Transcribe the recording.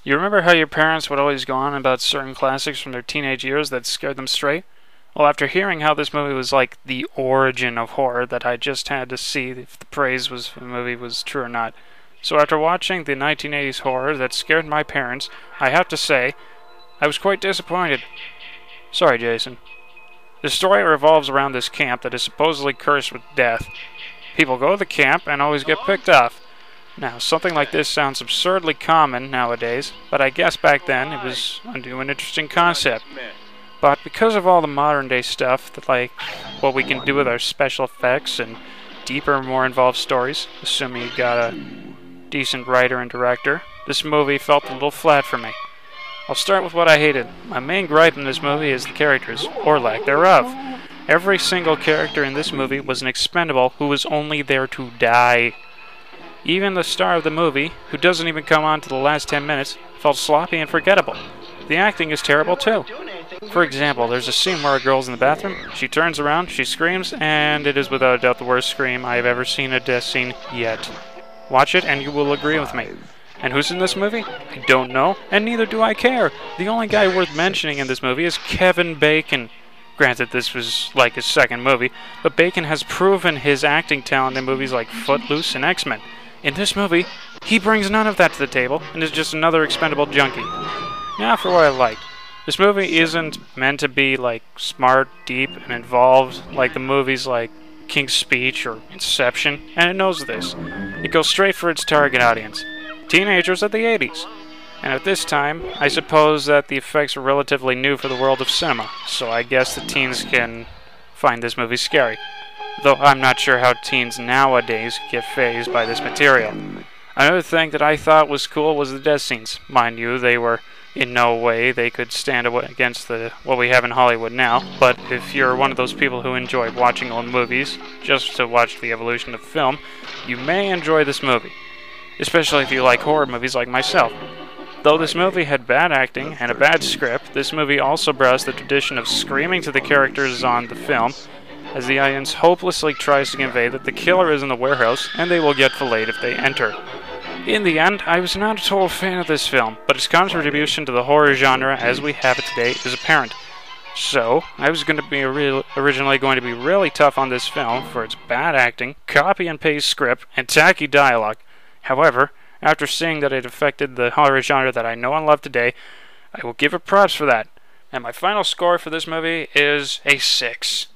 You remember how your parents would always go on about certain classics from their teenage years that scared them straight? Well, after hearing how this movie was like the origin of horror, that I just had to see if the praise was for the movie was true or not. So after watching the 1980s horror that scared my parents, I have to say, I was quite disappointed. Sorry, Jason. The story revolves around this camp that is supposedly cursed with death. People go to the camp and always get picked off. Now, something like this sounds absurdly common nowadays, but I guess back then it was a new and interesting concept. But because of all the modern day stuff, that like what we can do with our special effects and deeper, more involved stories, assuming you got a decent writer and director, this movie felt a little flat for me. I'll start with what I hated. My main gripe in this movie is the characters, or lack thereof. Every single character in this movie was an expendable who was only there to die. Even the star of the movie, who doesn't even come on to the last 10 minutes, felt sloppy and forgettable. The acting is terrible too. For example, there's a scene where a girl's in the bathroom, she turns around, she screams, and it is without a doubt the worst scream I have ever seen in a death scene yet. Watch it and you will agree with me. And who's in this movie? I don't know, and neither do I care. The only guy worth mentioning in this movie is Kevin Bacon. Granted, this was like his second movie, but Bacon has proven his acting talent in movies like Footloose and X-Men. In this movie, he brings none of that to the table and is just another expendable junkie. Now for what I liked. This movie isn't meant to be like smart, deep, and involved like the movies like King's Speech or Inception, and it knows this. It goes straight for its target audience. Teenagers of the 80s. And at this time, I suppose that the effects are relatively new for the world of cinema, so I guess the teens can find this movie scary. Though I'm not sure how teens nowadays get fazed by this material. Another thing that I thought was cool was the death scenes. Mind you, they were in no way they could stand against what we have in Hollywood now, but if you're one of those people who enjoy watching old movies just to watch the evolution of film, you may enjoy this movie. Especially if you like horror movies like myself. Though this movie had bad acting and a bad script, this movie also browsed the tradition of screaming to the characters on the film, as the audience hopelessly tries to convey that the killer is in the warehouse and they will get filleted if they enter. In the end, I was not a total fan of this film, but its contribution to the horror genre as we have it today is apparent. So, I was originally going to be really tough on this film for its bad acting, copy and paste script, and tacky dialogue. However, after seeing that it affected the horror genre that I know and love today, I will give it props for that. And my final score for this movie is a 6.